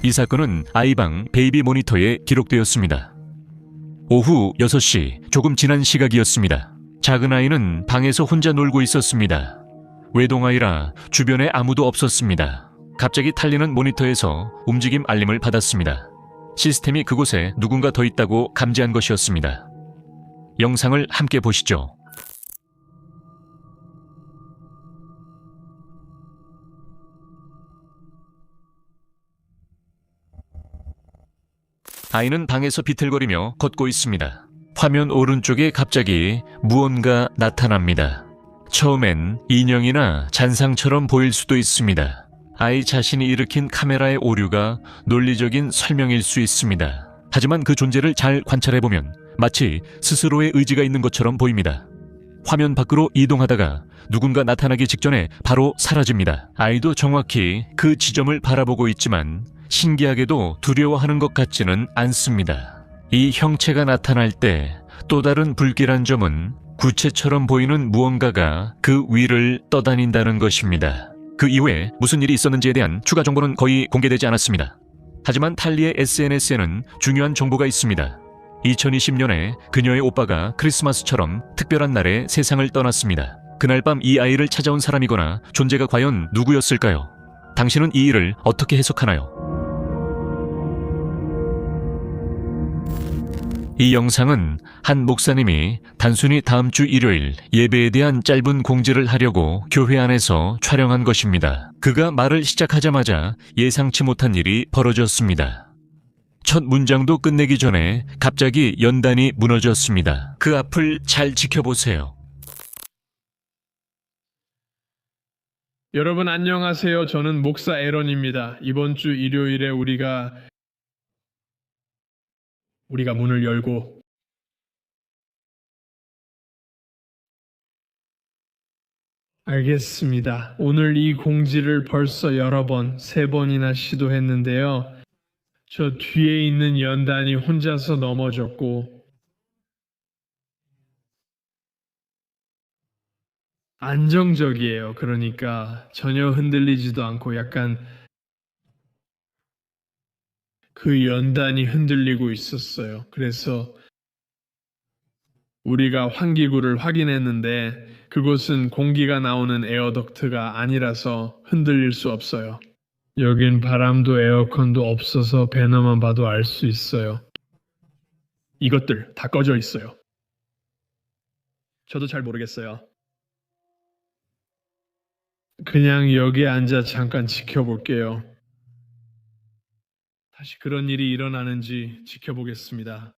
이 사건은 아이방 베이비 모니터에 기록되었습니다. 오후 6시 조금 지난 시각이었습니다. 작은 아이는 방에서 혼자 놀고 있었습니다. 외동아이라 주변에 아무도 없었습니다. 갑자기 탈리는 모니터에서 움직임 알림을 받았습니다. 시스템이 그곳에 누군가 더 있다고 감지한 것이었습니다. 영상을 함께 보시죠. 아이는 방에서 비틀거리며 걷고 있습니다. 화면 오른쪽에 갑자기 무언가 나타납니다. 처음엔 인형이나 잔상처럼 보일 수도 있습니다. 아이 자신이 일으킨 카메라의 오류가 논리적인 설명일 수 있습니다. 하지만 그 존재를 잘 관찰해보면 마치 스스로의 의지가 있는 것처럼 보입니다. 화면 밖으로 이동하다가 누군가 나타나기 직전에 바로 사라집니다. 아이도 정확히 그 지점을 바라보고 있지만 신기하게도 두려워하는 것 같지는 않습니다. 이 형체가 나타날 때 또 다른 불길한 점은 구체처럼 보이는 무언가가 그 위를 떠다닌다는 것입니다. 그 이후에 무슨 일이 있었는지에 대한 추가 정보는 거의 공개되지 않았습니다. 하지만 탈리의 SNS에는 중요한 정보가 있습니다. 2020년에 그녀의 오빠가 크리스마스처럼 특별한 날에 세상을 떠났습니다. 그날 밤 이 아이를 찾아온 사람이거나 존재가 과연 누구였을까요? 당신은 이 일을 어떻게 해석하나요? 이 영상은 한 목사님이 단순히 다음 주 일요일 예배에 대한 짧은 공지를 하려고 교회 안에서 촬영한 것입니다. 그가 말을 시작하자마자 예상치 못한 일이 벌어졌습니다. 첫 문장도 끝내기 전에 갑자기 연단이 무너졌습니다. 그 앞을 잘 지켜보세요. 여러분 안녕하세요. 저는 목사 에런입니다. 이번 주 일요일에 우리가 문을 열고 알겠습니다. 오늘 이 공지를 벌써 여러 번, 3번이나 시도했는데요. 저 뒤에 있는 연단이 혼자서 넘어졌고 안정적이에요. 그러니까 전혀 흔들리지도 않고 약간 그 연단이 흔들리고 있었어요. 그래서 우리가 환기구를 확인했는데 그곳은 공기가 나오는 에어덕트가 아니라서 흔들릴 수 없어요. 여긴 바람도 에어컨도 없어서 배너만 봐도 알 수 있어요. 이것들 다 꺼져 있어요. 저도 잘 모르겠어요. 그냥 여기 앉아 잠깐 지켜볼게요. 다시 그런 일이 일어나는지 지켜보겠습니다.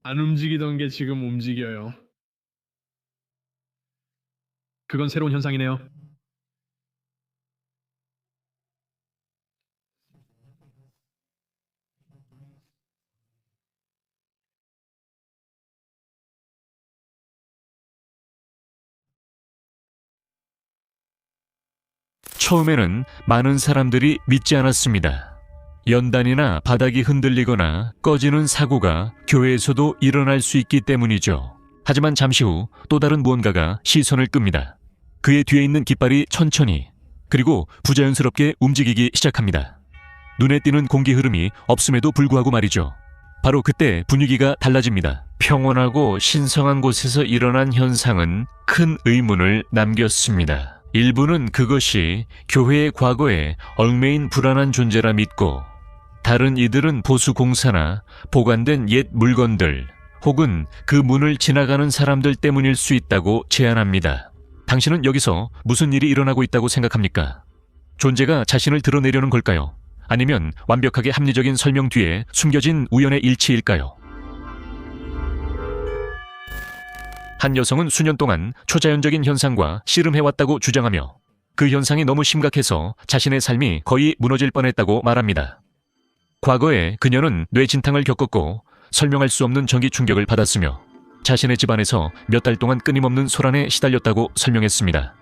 안 움직이던 게 지금 움직여요. 그건 새로운 현상이네요. 처음에는 많은 사람들이 믿지 않았습니다. 연단이나 바닥이 흔들리거나 꺼지는 사고가 교회에서도 일어날 수 있기 때문이죠. 하지만 잠시 후 또 다른 무언가가 시선을 끕니다. 그의 뒤에 있는 깃발이 천천히 그리고 부자연스럽게 움직이기 시작합니다. 눈에 띄는 공기 흐름이 없음에도 불구하고 말이죠. 바로 그때 분위기가 달라집니다. 평온하고 신성한 곳에서 일어난 현상은 큰 의문을 남겼습니다. 일부는 그것이 교회의 과거에 얽매인 불안한 존재라 믿고, 다른 이들은 보수 공사나 보관된 옛 물건들 혹은 그 문을 지나가는 사람들 때문일 수 있다고 제안합니다. 당신은 여기서 무슨 일이 일어나고 있다고 생각합니까? 존재가 자신을 드러내려는 걸까요? 아니면 완벽하게 합리적인 설명 뒤에 숨겨진 우연의 일치일까요? 한 여성은 수년 동안 초자연적인 현상과 씨름해왔다고 주장하며 그 현상이 너무 심각해서 자신의 삶이 거의 무너질 뻔했다고 말합니다. 과거에 그녀는 뇌진탕을 겪었고 설명할 수 없는 전기 충격을 받았으며 자신의 집안에서 몇 달 동안 끊임없는 소란에 시달렸다고 설명했습니다.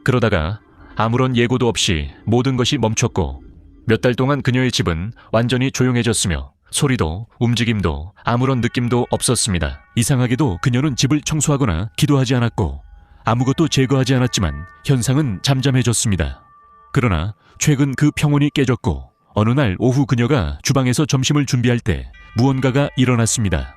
그러다가 아무런 예고도 없이 모든 것이 멈췄고 몇 달 동안 그녀의 집은 완전히 조용해졌으며 소리도 움직임도 아무런 느낌도 없었습니다. 이상하게도 그녀는 집을 청소하거나 기도하지 않았고 아무것도 제거하지 않았지만 현상은 잠잠해졌습니다. 그러나 최근 그 평온이 깨졌고 어느 날 오후 그녀가 주방에서 점심을 준비할 때 무언가가 일어났습니다.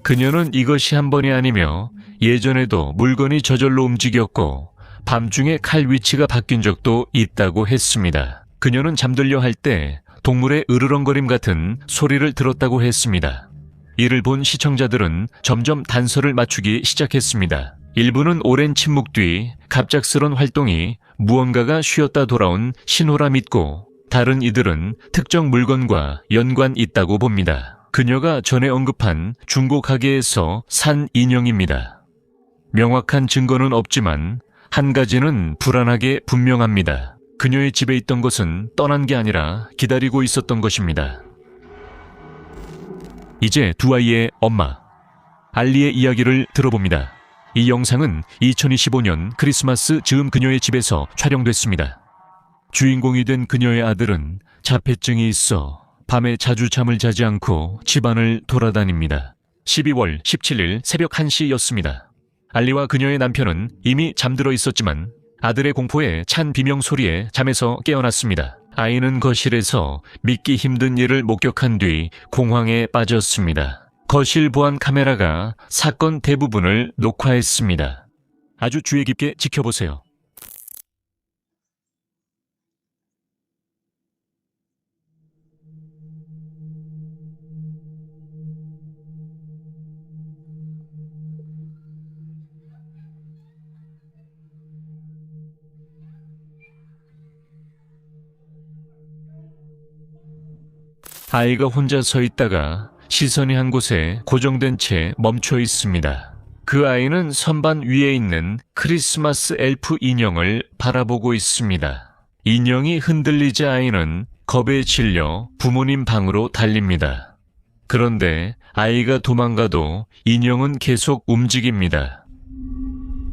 그녀는 이것이 한 번이 아니며 예전에도 물건이 저절로 움직였고 밤중에 칼 위치가 바뀐 적도 있다고 했습니다. 그녀는 잠들려 할 때 동물의 으르렁거림 같은 소리를 들었다고 했습니다. 이를 본 시청자들은 점점 단서를 맞추기 시작했습니다. 일부는 오랜 침묵 뒤 갑작스런 활동이 무언가가 쉬었다 돌아온 신호라 믿고, 다른 이들은 특정 물건과 연관 있다고 봅니다. 그녀가 전에 언급한 중고 가게에서 산 인형입니다. 명확한 증거는 없지만 한 가지는 불안하게 분명합니다. 그녀의 집에 있던 것은 떠난 게 아니라 기다리고 있었던 것입니다. 이제 두 아이의 엄마, 알리의 이야기를 들어봅니다. 이 영상은 2025년 크리스마스 즈음 그녀의 집에서 촬영됐습니다. 주인공이 된 그녀의 아들은 자폐증이 있어 밤에 자주 잠을 자지 않고 집안을 돌아다닙니다. 12월 17일 새벽 1시였습니다. 알리와 그녀의 남편은 이미 잠들어 있었지만 아들의 공포에 찬 비명 소리에 잠에서 깨어났습니다. 아이는 거실에서 믿기 힘든 일을 목격한 뒤 공황에 빠졌습니다. 거실 보안 카메라가 사건 대부분을 녹화했습니다. 아주 주의 깊게 지켜보세요. 아이가 혼자 서 있다가 시선이 한 곳에 고정된 채 멈춰 있습니다. 그 아이는 선반 위에 있는 크리스마스 엘프 인형을 바라보고 있습니다. 인형이 흔들리자 아이는 겁에 질려 부모님 방으로 달립니다. 그런데 아이가 도망가도 인형은 계속 움직입니다.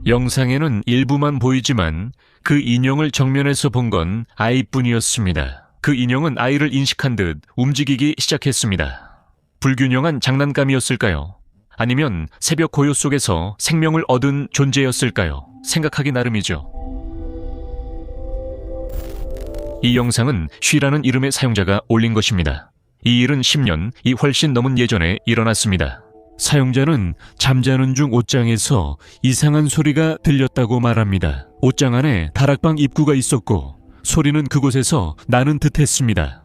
영상에는 일부만 보이지만 그 인형을 정면에서 본 건 아이뿐이었습니다. 그 인형은 아이를 인식한 듯 움직이기 시작했습니다. 불균형한 장난감이었을까요? 아니면 새벽 고요 속에서 생명을 얻은 존재였을까요? 생각하기 나름이죠. 이 영상은 쉬라는 이름의 사용자가 올린 것입니다. 이 일은 10년이 훨씬 넘은 예전에 일어났습니다. 사용자는 잠자는 중 옷장에서 이상한 소리가 들렸다고 말합니다. 옷장 안에 다락방 입구가 있었고 소리는 그곳에서 나는 듯 했습니다.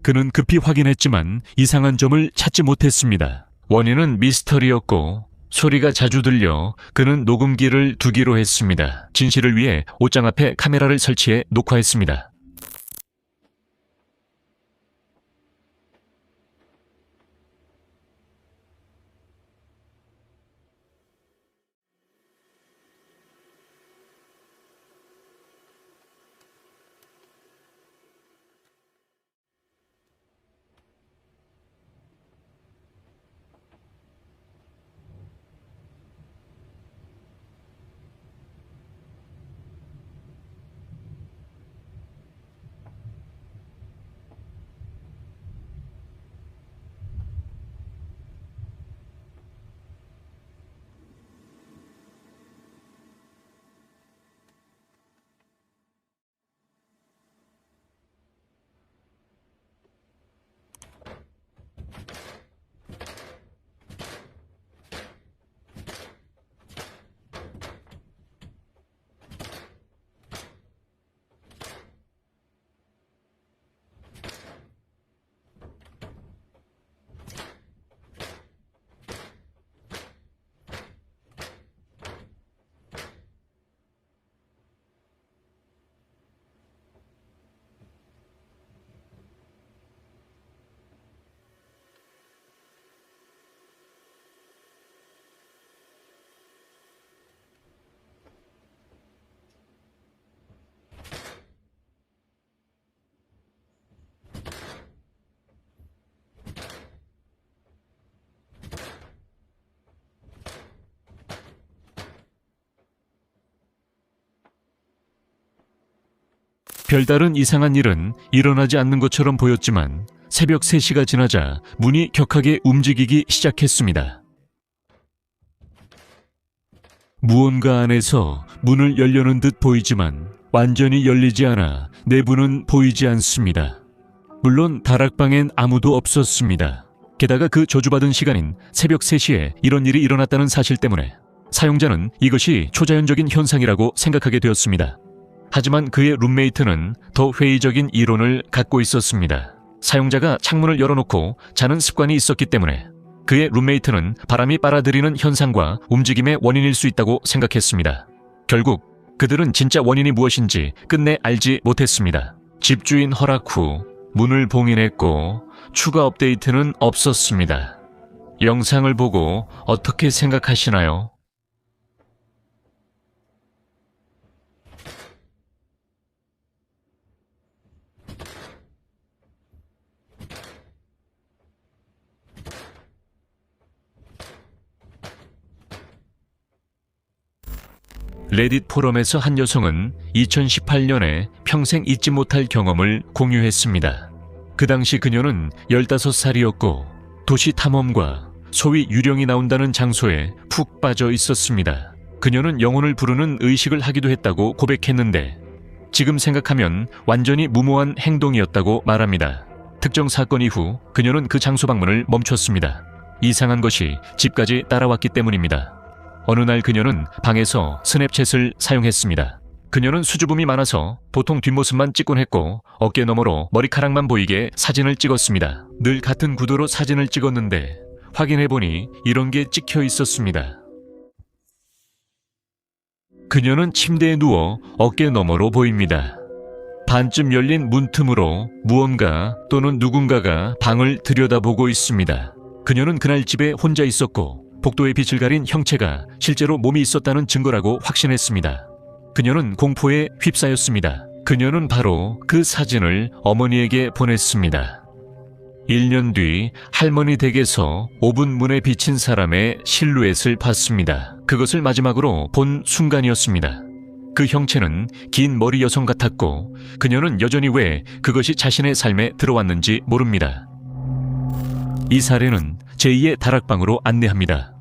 그는 급히 확인했지만 이상한 점을 찾지 못했습니다. 원인은 미스터리였고 소리가 자주 들려 그는 녹음기를 두기로 했습니다. 진실을 위해 옷장 앞에 카메라를 설치해 녹화했습니다. 별다른 이상한 일은 일어나지 않는 것처럼 보였지만 새벽 3시가 지나자 문이 격하게 움직이기 시작했습니다. 무언가 안에서 문을 열려는 듯 보이지만 완전히 열리지 않아 내부는 보이지 않습니다. 물론 다락방엔 아무도 없었습니다. 게다가 그 저주받은 시간인 새벽 3시에 이런 일이 일어났다는 사실 때문에 사용자는 이것이 초자연적인 현상이라고 생각하게 되었습니다. 하지만 그의 룸메이트는 더 회의적인 이론을 갖고 있었습니다. 사용자가 창문을 열어놓고 자는 습관이 있었기 때문에 그의 룸메이트는 바람이 빨아들이는 현상과 움직임의 원인일 수 있다고 생각했습니다. 결국 그들은 진짜 원인이 무엇인지 끝내 알지 못했습니다. 집주인 허락 후 문을 봉인했고 추가 업데이트는 없었습니다. 영상을 보고 어떻게 생각하시나요? 레딧 포럼에서 한 여성은 2018년에 평생 잊지 못할 경험을 공유했습니다. 그 당시 그녀는 15살이었고 도시 탐험과 소위 유령이 나온다는 장소에 푹 빠져 있었습니다. 그녀는 영혼을 부르는 의식을 하기도 했다고 고백했는데 지금 생각하면 완전히 무모한 행동이었다고 말합니다. 특정 사건 이후 그녀는 그 장소 방문을 멈췄습니다. 이상한 것이 집까지 따라왔기 때문입니다. 어느 날 그녀는 방에서 스냅챗을 사용했습니다. 그녀는 수줍음이 많아서 보통 뒷모습만 찍곤 했고 어깨 너머로 머리카락만 보이게 사진을 찍었습니다. 늘 같은 구도로 사진을 찍었는데 확인해보니 이런 게 찍혀 있었습니다. 그녀는 침대에 누워 어깨 너머로 보입니다. 반쯤 열린 문틈으로 무언가 또는 누군가가 방을 들여다보고 있습니다. 그녀는 그날 집에 혼자 있었고 복도의 빛을 가린 형체가 실제로 몸이 있었다는 증거라고 확신했습니다. 그녀는 공포에 휩싸였습니다. 그녀는 바로 그 사진을 어머니에게 보냈습니다. 1년 뒤 할머니 댁에서 오븐 문에 비친 사람의 실루엣을 봤습니다. 그것을 마지막으로 본 순간이었습니다. 그 형체는 긴 머리 여성 같았고 그녀는 여전히 왜 그것이 자신의 삶에 들어왔는지 모릅니다. 이 사례는 제2의 다락방으로 안내합니다.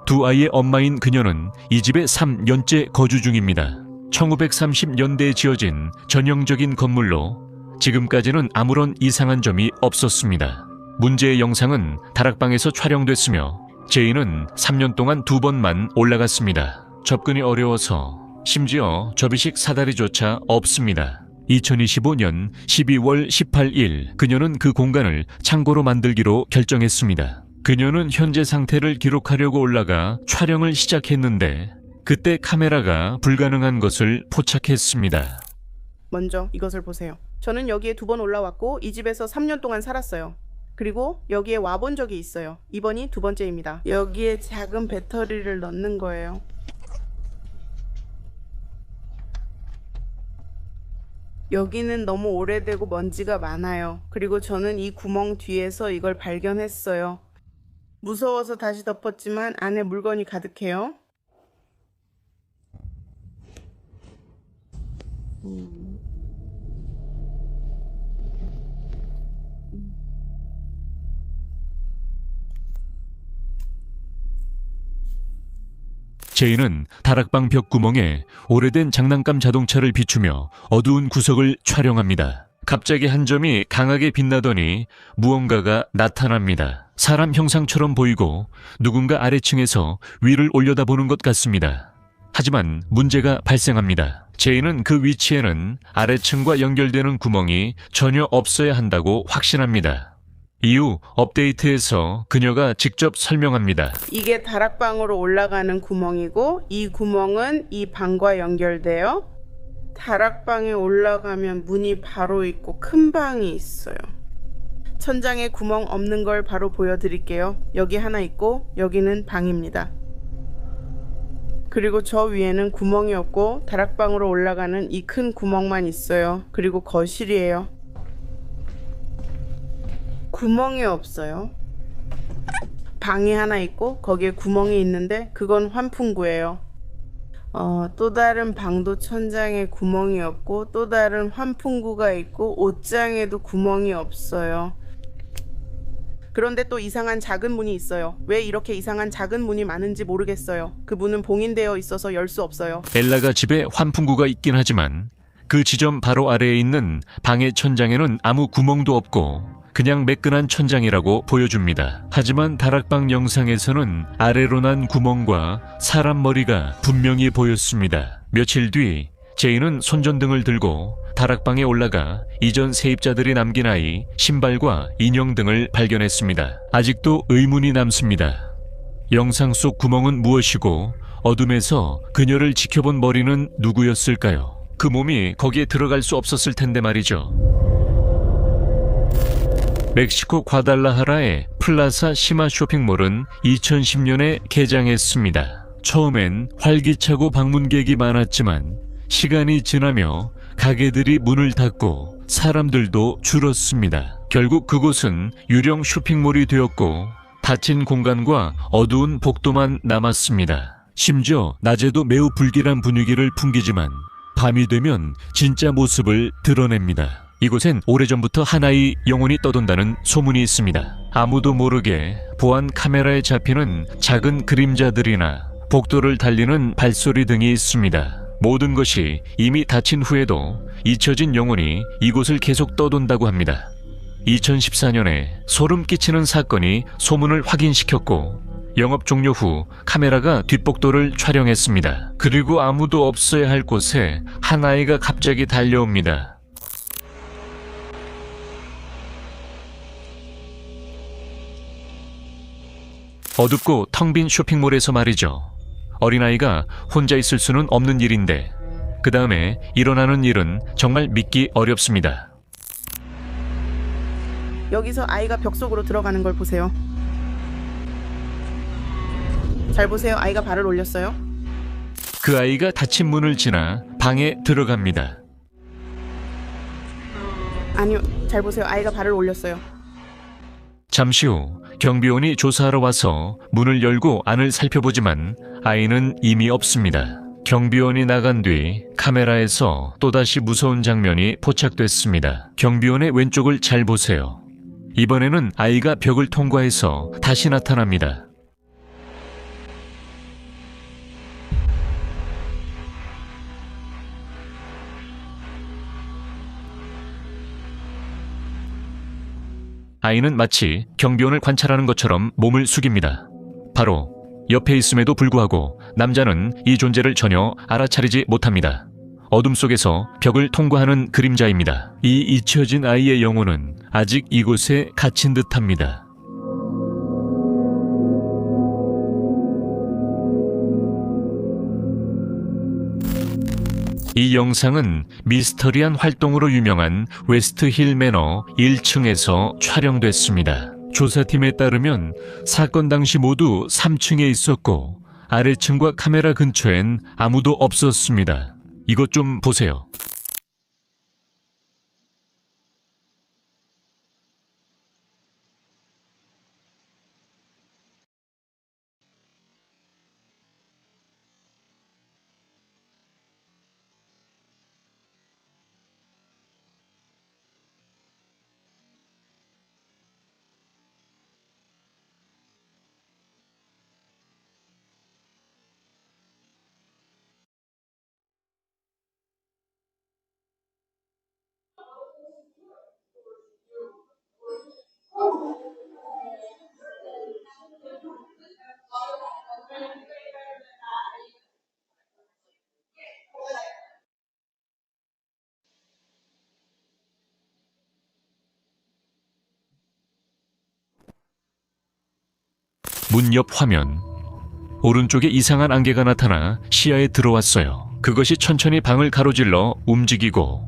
두 아이의 엄마인 그녀는 이 집에 3년째 거주 중입니다. 1930년대에 지어진 전형적인 건물로 지금까지는 아무런 이상한 점이 없었습니다. 문제의 영상은 다락방에서 촬영됐으며 제이는 3년 동안 2번만 올라갔습니다. 접근이 어려워서 심지어 접이식 사다리조차 없습니다. 2025년 12월 18일 그녀는 그 공간을 창고로 만들기로 결정했습니다. 그녀는 현재 상태를 기록하려고 올라가 촬영을 시작했는데 그때 카메라가 불가능한 것을 포착했습니다. 먼저 이것을 보세요. 저는 여기에 2번 올라왔고 이 집에서 3년 동안 살았어요. 그리고 여기에 와본 적이 있어요. 이번이 2번째입니다. 여기에 작은 배터리를 넣는 거예요. 여기는 너무 오래되고 먼지가 많아요. 그리고 저는 이 구멍 뒤에서 이걸 발견했어요. 무서워서 다시 덮었지만 안에 물건이 가득해요. 제이는 다락방 벽 구멍에 오래된 장난감 자동차를 비추며 어두운 구석을 촬영합니다. 갑자기 한 점이 강하게 빛나더니 무언가가 나타납니다. 사람 형상처럼 보이고 누군가 아래층에서 위를 올려다보는 것 같습니다. 하지만 문제가 발생합니다. 제이는 그 위치에는 아래층과 연결되는 구멍이 전혀 없어야 한다고 확신합니다. 이후 업데이트에서 그녀가 직접 설명합니다. 이게 다락방으로 올라가는 구멍이고 이 구멍은 이 방과 연결돼요. 다락방에 올라가면 문이 바로 있고 큰 방이 있어요. 천장에 구멍 없는 걸 바로 보여드릴게요. 여기 하나 있고 여기는 방입니다. 그리고 저 위에는 구멍이 없고 다락방으로 올라가는 이 큰 구멍만 있어요. 그리고 거실이에요. 구멍이 없어요. 방이 하나 있고 거기에 구멍이 있는데 그건 환풍구예요. 또 다른 방도 천장에 구멍이 없고 또 다른 환풍구가 있고 옷장에도 구멍이 없어요. 그런데 또 이상한 작은 문이 있어요. 왜 이렇게 이상한 작은 문이 많은지 모르겠어요. 그 문은 봉인되어 있어서 열 수 없어요. 엘라가 집에 환풍구가 있긴 하지만 그 지점 바로 아래에 있는 방의 천장에는 아무 구멍도 없고 그냥 매끈한 천장이라고 보여줍니다. 하지만 다락방 영상에서는 아래로 난 구멍과 사람 머리가 분명히 보였습니다. 며칠 뒤 제이는 손전등을 들고 다락방에 올라가 이전 세입자들이 남긴 아이, 신발과 인형 등을 발견했습니다. 아직도 의문이 남습니다. 영상 속 구멍은 무엇이고 어둠에서 그녀를 지켜본 머리는 누구였을까요? 그 몸이 거기에 들어갈 수 없었을 텐데 말이죠. 멕시코 과달라하라의 플라사 시마 쇼핑몰은 2010년에 개장했습니다. 처음엔 활기차고 방문객이 많았지만 시간이 지나며 가게들이 문을 닫고 사람들도 줄었습니다. 결국 그곳은 유령 쇼핑몰이 되었고 닫힌 공간과 어두운 복도만 남았습니다. 심지어 낮에도 매우 불길한 분위기를 풍기지만 밤이 되면 진짜 모습을 드러냅니다. 이곳엔 오래전부터 하나의 영혼이 떠돈다는 소문이 있습니다. 아무도 모르게 보안 카메라에 잡히는 작은 그림자들이나 복도를 달리는 발소리 등이 있습니다. 모든 것이 이미 닫힌 후에도 잊혀진 영혼이 이곳을 계속 떠돈다고 합니다. 2014년에 소름 끼치는 사건이 소문을 확인시켰고 영업 종료 후 카메라가 뒷복도를 촬영했습니다. 그리고 아무도 없어야 할 곳에 한 아이가 갑자기 달려옵니다. 어둡고 텅 빈 쇼핑몰에서 말이죠. 어린아이가 혼자 있을 수는 없는 일인데 그 다음에 일어나는 일은 정말 믿기 어렵습니다. 여기서 아이가 벽 속으로 들어가는 걸 보세요. 잘 보세요. 아이가 발을 올렸어요. 그 아이가 닫힌 문을 지나 방에 들어갑니다. 아니요. 잘 보세요. 아이가 발을 올렸어요. 잠시 후 경비원이 조사하러 와서 문을 열고 안을 살펴보지만 아이는 이미 없습니다. 경비원이 나간 뒤 카메라에서 또다시 무서운 장면이 포착됐습니다. 경비원의 왼쪽을 잘 보세요. 이번에는 아이가 벽을 통과해서 다시 나타납니다. 아이는 마치 경비원을 관찰하는 것처럼 몸을 숙입니다. 바로 옆에 있음에도 불구하고 남자는 이 존재를 전혀 알아차리지 못합니다. 어둠 속에서 벽을 통과하는 그림자입니다. 이 잊혀진 아이의 영혼은 아직 이곳에 갇힌 듯합니다. 이 영상은 미스터리한 활동으로 유명한 웨스트힐 매너 1층에서 촬영됐습니다. 조사팀에 따르면 사건 당시 모두 3층에 있었고 아래층과 카메라 근처엔 아무도 없었습니다. 이것 좀 보세요. 문 옆 화면. 오른쪽에 이상한 안개가 나타나 시야에 들어왔어요. 그것이 천천히 방을 가로질러 움직이고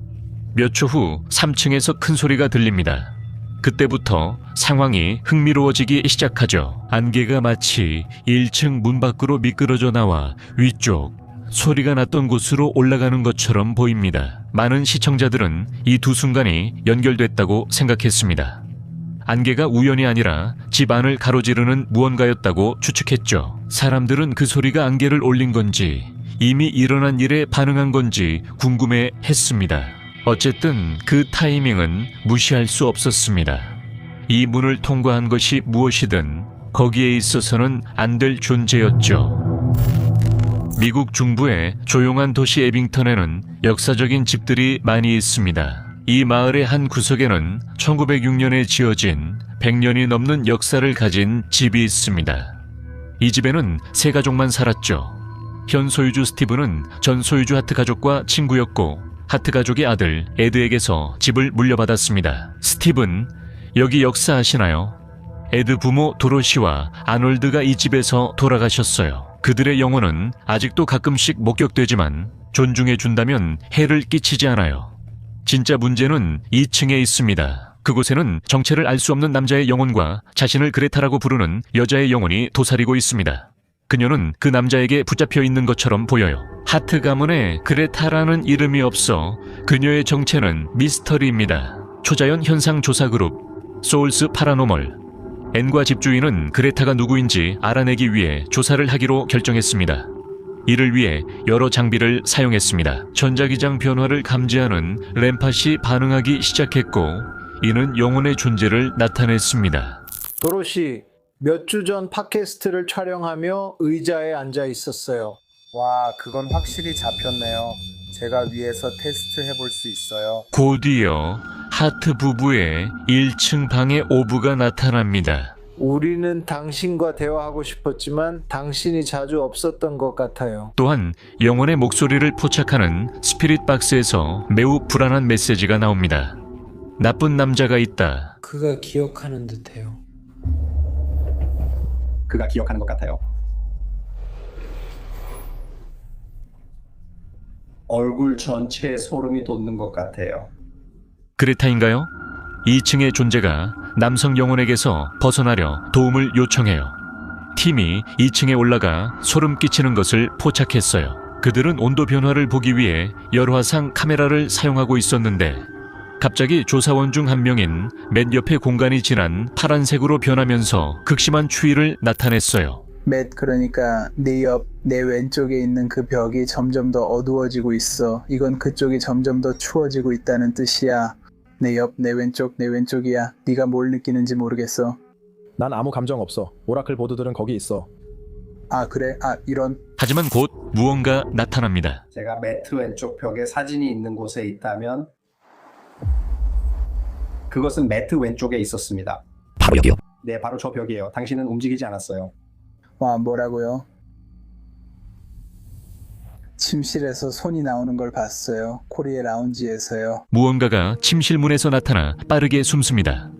몇 초 후 3층에서 큰 소리가 들립니다. 그때부터 상황이 흥미로워지기 시작하죠. 안개가 마치 1층 문 밖으로 미끄러져 나와 위쪽 소리가 났던 곳으로 올라가는 것처럼 보입니다. 많은 시청자들은 이 두 순간이 연결됐다고 생각했습니다. 안개가 우연이 아니라 집 안을 가로지르는 무언가였다고 추측했죠. 사람들은 그 소리가 안개를 올린 건지 이미 일어난 일에 반응한 건지 궁금해 했습니다. 어쨌든 그 타이밍은 무시할 수 없었습니다. 이 문을 통과한 것이 무엇이든 거기에 있어서는 안 될 존재였죠. 미국 중부의 조용한 도시 에빙턴에는 역사적인 집들이 많이 있습니다. 이 마을의 한 구석에는 1906년에 지어진 100년이 넘는 역사를 가진 집이 있습니다. 이 집에는 세 가족만 살았죠. 현 소유주 스티브는 전 소유주 하트 가족과 친구였고 하트 가족의 아들 에드에게서 집을 물려받았습니다. 스티브는 여기 역사 아시나요? 에드 부모 도로시와 아놀드가 이 집에서 돌아가셨어요. 그들의 영혼은 아직도 가끔씩 목격되지만 존중해 준다면 해를 끼치지 않아요. 진짜 문제는 2층에 있습니다. 그곳에는 정체를 알 수 없는 남자의 영혼과 자신을 그레타라고 부르는 여자의 영혼이 도사리고 있습니다. 그녀는 그 남자에게 붙잡혀 있는 것처럼 보여요. 하트 가문에 그레타라는 이름이 없어 그녀의 정체는 미스터리입니다. 초자연 현상 조사 그룹 소울스 파라노멀 앤과 집주인은 그레타가 누구인지 알아내기 위해 조사를 하기로 결정했습니다. 이를 위해 여러 장비를 사용했습니다. 전자기장 변화를 감지하는 램팟이 반응하기 시작했고 이는 영혼의 존재를 나타냈습니다. 도로시, 몇 주 전 팟캐스트를 촬영하며 의자에 앉아 있었어요. 와, 그건 확실히 잡혔네요. 제가 위에서 테스트 해볼 수 있어요. 곧이어 하트 부부의 1층 방에 오브가 나타납니다. 우리는 당신과 대화하고 싶었지만 당신이 자주 없었던 것 같아요. 또한 영혼의 목소리를 포착하는 스피릿 박스에서 매우 불안한 메시지가 나옵니다. 나쁜 남자가 있다. 그가 기억하는 듯해요. 그가 기억하는 것 같아요. 얼굴 전체에 소름이 돋는 것 같아요. 그레타인가요? 2층의 존재가 남성 영혼에게서 벗어나려 도움을 요청해요. 팀이 2층에 올라가 소름 끼치는 것을 포착했어요. 그들은 온도 변화를 보기 위해 열화상 카메라를 사용하고 있었는데 갑자기 조사원 중 한 명인 맨 옆에 공간이 진한 파란색으로 변하면서 극심한 추위를 나타냈어요. 맷, 그러니까 네 옆, 내 왼쪽에 있는 그 벽이 점점 더 어두워지고 있어. 이건 그쪽이 점점 더 추워지고 있다는 뜻이야. 내 옆, 내 왼쪽, 내 왼쪽이야. 네가 뭘 느끼는지 모르겠어. 난 아무 감정 없어. 오라클 보드들은 거기 있어. 아, 그래? 아, 이런. 하지만 곧 무언가 나타납니다. 제가 매트 왼쪽 벽에 사진이 있는 곳에 있다면 그것은 매트 왼쪽에 있었습니다. 바로 여기요. 네, 바로 저 벽이에요. 당신은 움직이지 않았어요. 와, 뭐라고요? 침실에서 손이 나오는 걸 봤어요. 코리에 라운지에서요. 무언가가 침실 문에서 나타나 빠르게 숨습니다.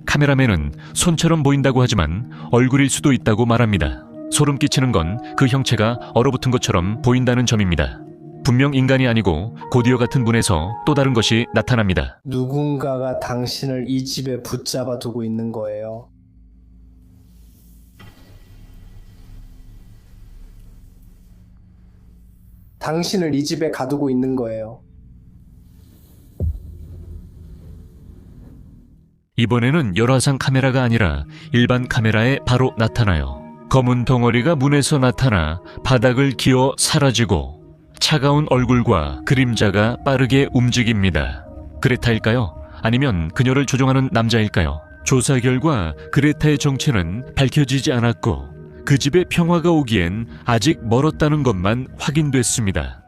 카메라맨은 손처럼 보인다고 하지만 얼굴일 수도 있다고 말합니다. 소름 끼치는 건 그 형체가 얼어붙은 것처럼 보인다는 점입니다. 분명 인간이 아니고 고디어 같은 문에서 또 다른 것이 나타납니다. 누군가가 당신을 이 집에 붙잡아 두고 있는 거예요. 당신을 이 집에 가두고 있는 거예요. 이번에는 열화상 카메라가 아니라 일반 카메라에 바로 나타나요. 검은 덩어리가 문에서 나타나 바닥을 기어 사라지고 차가운 얼굴과 그림자가 빠르게 움직입니다. 그레타일까요? 아니면 그녀를 조종하는 남자일까요? 조사 결과 그레타의 정체는 밝혀지지 않았고 그 집에 평화가 오기엔 아직 멀었다는 것만 확인됐습니다.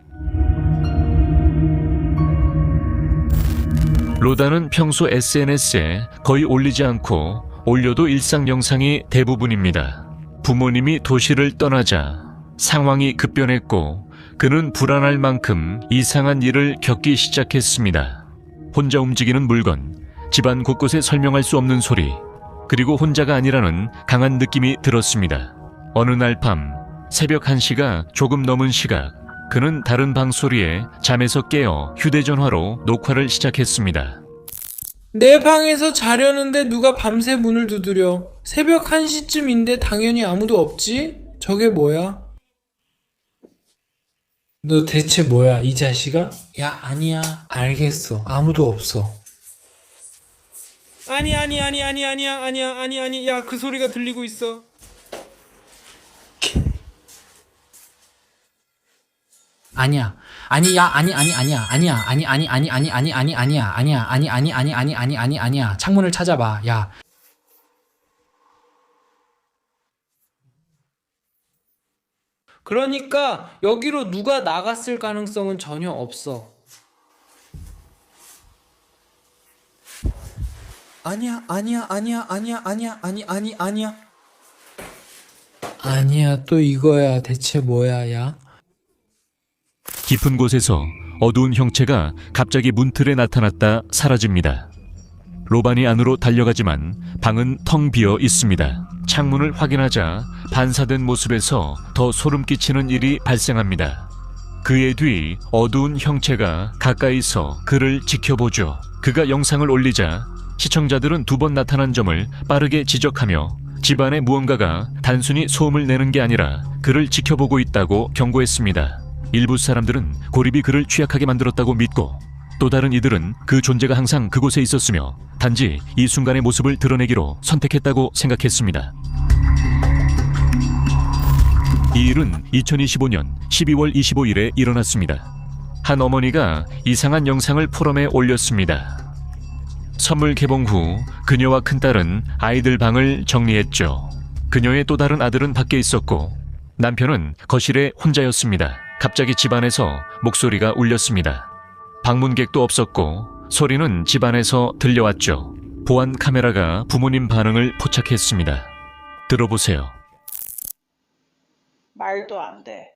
로다는 평소 SNS에 거의 올리지 않고 올려도 일상 영상이 대부분입니다. 부모님이 도시를 떠나자 상황이 급변했고 그는 불안할 만큼 이상한 일을 겪기 시작했습니다. 혼자 움직이는 물건, 집안 곳곳에 설명할 수 없는 소리, 그리고 혼자가 아니라는 강한 느낌이 들었습니다. 어느 날 밤, 새벽 1시가 조금 넘은 시각, 그는 다른 방 소리에 잠에서 깨어 휴대전화로 녹화를 시작했습니다. 내 방에서 자려는데 누가 밤새 문을 두드려. 새벽 1시쯤인데 당연히 아무도 없지? 저게 뭐야? 너 대체 뭐야, 이 자식아? 야, 아니야. 알겠어. 아무도 없어. 아니야. 야, 그 소리가 들리고 있어. 아니야. 아니야. 아니야. 창문을 찾아봐. 야. 그러니까 여기로 누가 나갔을 가능성은 전혀 없어. 아니야. 아니야. 또 이거야. 대체 뭐야, 야? 깊은 곳에서 어두운 형체가 갑자기 문틀에 나타났다 사라집니다. 로반이 안으로 달려가지만 방은 텅 비어 있습니다. 창문을 확인하자 반사된 모습에서 더 소름 끼치는 일이 발생합니다. 그의 뒤 어두운 형체가 가까이서 그를 지켜보죠. 그가 영상을 올리자 시청자들은 2번 나타난 점을 빠르게 지적하며 집안에 무언가가 단순히 소음을 내는 게 아니라 그를 지켜보고 있다고 경고했습니다. 일부 사람들은 고립이 그를 취약하게 만들었다고 믿고, 또 다른 이들은 그 존재가 항상 그곳에 있었으며 단지 이 순간의 모습을 드러내기로 선택했다고 생각했습니다. 이 일은 2025년 12월 25일에 일어났습니다. 한 어머니가 이상한 영상을 포럼에 올렸습니다. 선물 개봉 후 그녀와 큰딸은 아이들 방을 정리했죠. 그녀의 또 다른 아들은 밖에 있었고 남편은 거실에 혼자였습니다. 갑자기 집안에서 목소리가 울렸습니다. 방문객도 없었고 소리는 집안에서 들려왔죠. 보안 카메라가 부모님 반응을 포착했습니다. 들어보세요. 말도 안 돼.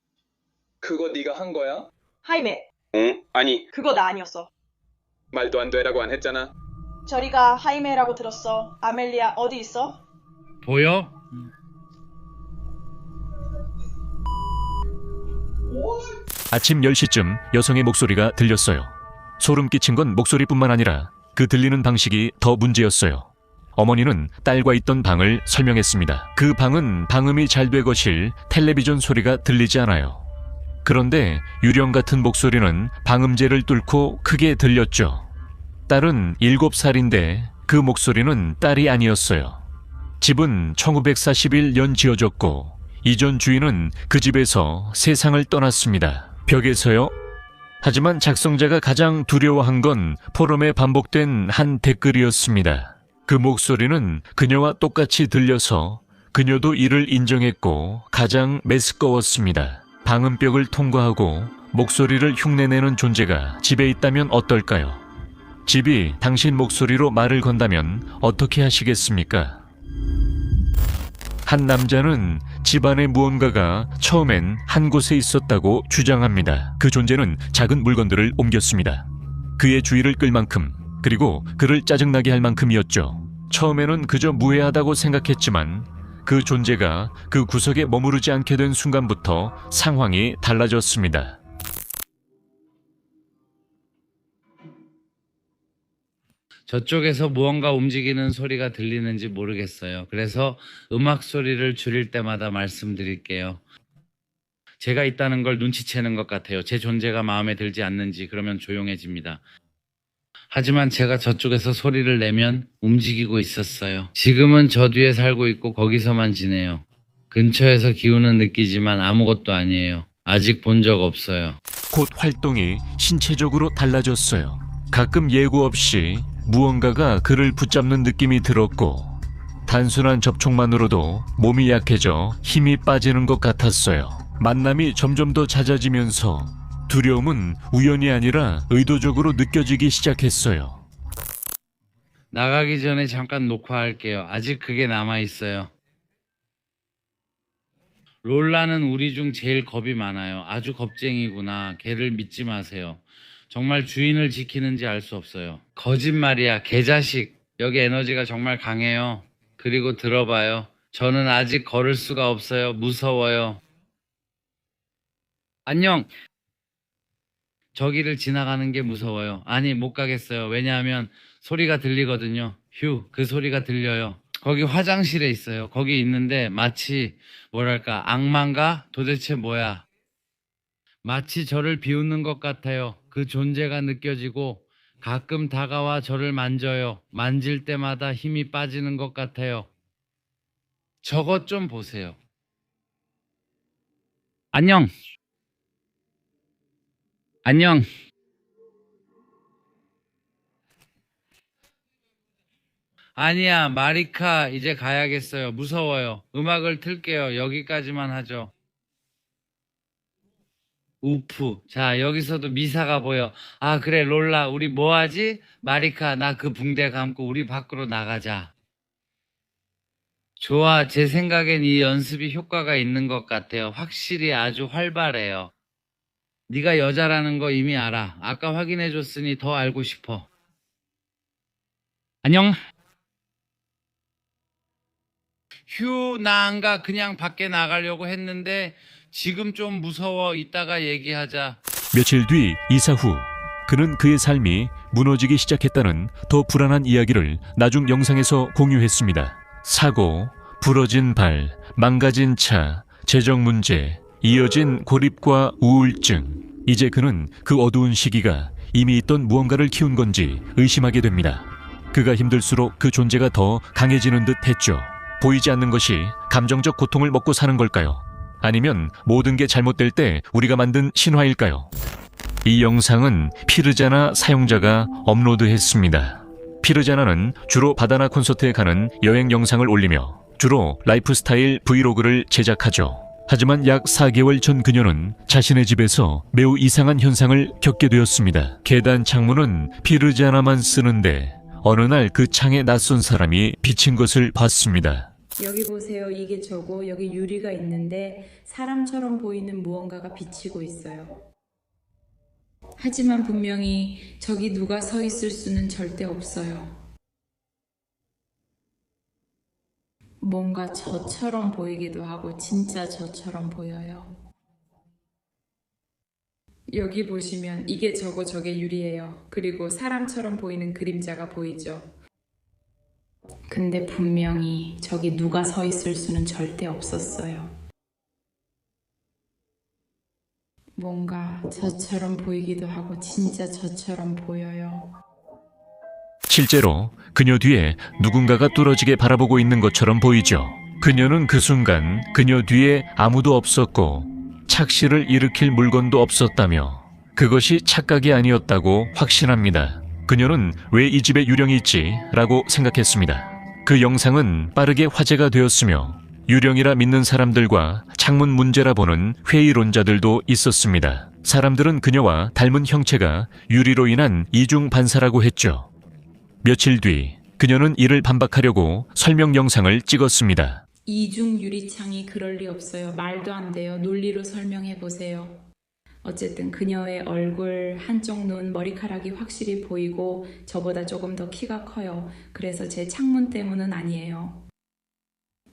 그거 네가 한 거야? 하이메, 응? 아니, 그거 나 아니었어. 말도 안 되라고 안 했잖아. 저리가 하이메라고 들었어. 아멜리아 어디 있어? 보여? 아침 10시쯤 여성의 목소리가 들렸어요. 소름 끼친 건 목소리뿐만 아니라 그 들리는 방식이 더 문제였어요. 어머니는 딸과 있던 방을 설명했습니다. 그 방은 방음이 잘 되거실 텔레비전 소리가 들리지 않아요. 그런데 유령 같은 목소리는 방음제를 뚫고 크게 들렸죠. 딸은 7살인데 그 목소리는 딸이 아니었어요. 집은 1941년 지어졌고 이전 주인은 그 집에서 세상을 떠났습니다. 벽에서요? 하지만 작성자가 가장 두려워한 건 포럼에 반복된 한 댓글이었습니다. 그 목소리는 그녀와 똑같이 들려서 그녀도 이를 인정했고 가장 메스꺼웠습니다. 방음벽을 통과하고 목소리를 흉내내는 존재가 집에 있다면 어떨까요? 집이 당신 목소리로 말을 건다면 어떻게 하시겠습니까? 한 남자는 집안에 무언가가 처음엔 한 곳에 있었다고 주장합니다. 그 존재는 작은 물건들을 옮겼습니다. 그의 주의를 끌 만큼, 그리고 그를 짜증나게 할 만큼이었죠. 처음에는 그저 무해하다고 생각했지만 그 존재가 그 구석에 머무르지 않게 된 순간부터 상황이 달라졌습니다. 저쪽에서 무언가 움직이는 소리가 들리는지 모르겠어요. 그래서 음악 소리를 줄일 때마다 말씀드릴게요. 제가 있다는 걸 눈치채는 것 같아요. 제 존재가 마음에 들지 않는지. 그러면 조용해집니다. 하지만 제가 저쪽에서 소리를 내면 움직이고 있었어요. 지금은 저 뒤에 살고 있고 거기서만 지내요. 근처에서 기운은 느끼지만 아무것도 아니에요. 아직 본 적 없어요. 곧 활동이 신체적으로 달라졌어요. 가끔 예고 없이 무언가가 그를 붙잡는 느낌이 들었고 단순한 접촉만으로도 몸이 약해져 힘이 빠지는 것 같았어요. 만남이 점점 더 잦아지면서 두려움은 우연이 아니라 의도적으로 느껴지기 시작했어요. 나가기 전에 잠깐 녹화할게요. 아직 그게 남아있어요. 롤라는 우리 중 제일 겁이 많아요. 아주 겁쟁이구나. 걔를 믿지 마세요. 정말 주인을 지키는지 알 수 없어요. 거짓말이야. 개자식. 여기 에너지가 정말 강해요. 그리고 들어봐요. 저는 아직 걸을 수가 없어요. 무서워요. 안녕. 저기를 지나가는 게 무서워요. 아니, 못 가겠어요. 왜냐하면 소리가 들리거든요. 휴, 그 소리가 들려요. 거기 화장실에 있어요. 거기 있는데 마치 뭐랄까 악마인가? 도대체 뭐야? 마치 저를 비웃는 것 같아요. 그 존재가 느껴지고 가끔 다가와 저를 만져요. 만질 때마다 힘이 빠지는 것 같아요. 저것 좀 보세요. 안녕. 안녕. 아니야, 마리카, 이제 가야겠어요. 무서워요. 음악을 틀게요. 여기까지만 하죠. 우프. 자, 여기서도 미사가 보여. 아, 그래, 롤라, 우리 뭐 하지? 마리카, 나 그 붕대 감고 우리 밖으로 나가자. 좋아, 제 생각엔 이 연습이 효과가 있는 것 같아요. 확실히 아주 활발해요. 네가 여자라는 거 이미 알아. 아까 확인해줬으니 더 알고 싶어. 안녕. 휴, 나 안 가. 그냥 밖에 나가려고 했는데 지금 좀 무서워. 이따가 얘기하자. 며칠 뒤 이사 후 그는 그의 삶이 무너지기 시작했다는 더 불안한 이야기를 나중 영상에서 공유했습니다. 사고, 부러진 발, 망가진 차, 재정 문제, 이어진 고립과 우울증. 이제 그는 그 어두운 시기가 이미 있던 무언가를 키운 건지 의심하게 됩니다. 그가 힘들수록 그 존재가 더 강해지는 듯 했죠. 보이지 않는 것이 감정적 고통을 먹고 사는 걸까요? 아니면 모든 게 잘못될 때 우리가 만든 신화일까요? 이 영상은 피르자나 사용자가 업로드했습니다. 피르자나는 주로 바다나 콘서트에 가는 여행 영상을 올리며 주로 라이프스타일 브이로그를 제작하죠. 하지만 약 4개월 전 그녀는 자신의 집에서 매우 이상한 현상을 겪게 되었습니다. 계단 창문은 피르자나만 쓰는데 어느 날 그 창에 낯선 사람이 비친 것을 봤습니다. 여기 보세요. 이게 저고 여기 유리가 있는데 사람처럼 보이는 무언가가 비치고 있어요. 하지만 분명히 저기 누가 서 있을 수는 절대 없어요. 뭔가 저처럼 보이기도 하고 진짜 저처럼 보여요. 여기 보시면 이게 저고 저게 유리예요. 그리고 사람처럼 보이는 그림자가 보이죠. 근데 분명히 저기 누가 서 있을 수는 절대 없었어요. 뭔가 저처럼 보이기도 하고 진짜 저처럼 보여요. 실제로 그녀 뒤에 누군가가 뚫어지게 바라보고 있는 것처럼 보이죠. 그녀는 그 순간 그녀 뒤에 아무도 없었고 착시를 일으킬 물건도 없었다며 그것이 착각이 아니었다고 확신합니다. 그녀는 왜 이 집에 유령이 있지? 라고 생각했습니다. 그 영상은 빠르게 화제가 되었으며 유령이라 믿는 사람들과 창문 문제라 보는 회의론자들도 있었습니다. 사람들은 그녀와 닮은 형체가 유리로 인한 이중 반사라고 했죠. 며칠 뒤 그녀는 이를 반박하려고 설명 영상을 찍었습니다. 이중 유리창이 그럴 리 없어요. 말도 안 돼요. 논리로 설명해 보세요. 어쨌든 그녀의 얼굴, 한쪽 눈, 머리카락이 확실히 보이고 저보다 조금 더 키가 커요. 그래서 제 창문 때문은 아니에요.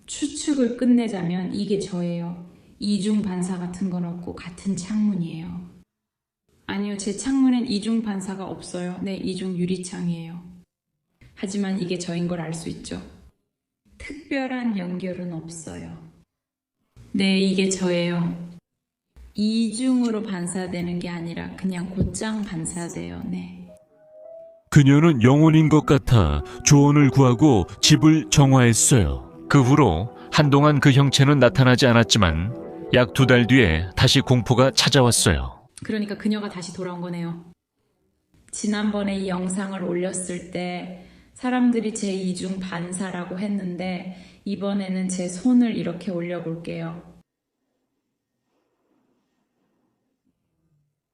추측을 끝내자면 이게 저예요. 이중 반사 같은 건 없고 같은 창문이에요. 아니요, 제 창문엔 이중 반사가 없어요. 네, 이중 유리창이에요. 하지만 이게 저인 걸 알 수 있죠. 특별한 연결은 없어요. 네, 이게 저예요. 이중으로 반사되는 게 아니라 그냥 곧장 반사돼요. 네. 그녀는 영혼인 것 같아 조언을 구하고 집을 정화했어요. 그 후로 한동안 그 형체는 나타나지 않았지만 약 2달 뒤에 다시 공포가 찾아왔어요. 그러니까 그녀가 다시 돌아온 거네요. 지난번에 이 영상을 올렸을 때 사람들이 제 이중 반사라고 했는데 이번에는 제 손을 이렇게 올려볼게요.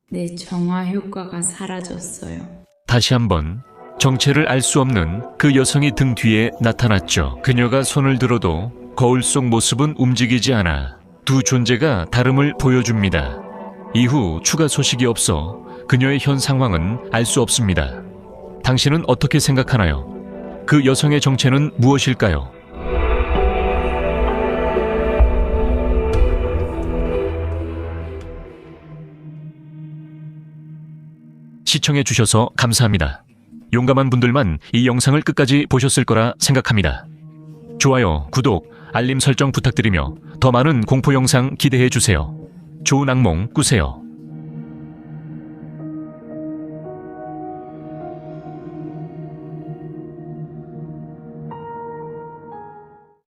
네, 정화 효과가 사라졌어요. 다시 한번 정체를 알 수 없는 그 여성이 등 뒤에 나타났죠. 그녀가 손을 들어도 거울 속 모습은 움직이지 않아 두 존재가 다름을 보여줍니다. 이후 추가 소식이 없어 그녀의 현 상황은 알 수 없습니다. 당신은 어떻게 생각하나요? 그 여성의 정체는 무엇일까요? 시청해주셔서 감사합니다. 용감한 분들만 이 영상을 끝까지 보셨을 거라 생각합니다. 좋아요, 구독, 알림 설정 부탁드리며 더 많은 공포 영상 기대해주세요. 좋은 악몽 꾸세요.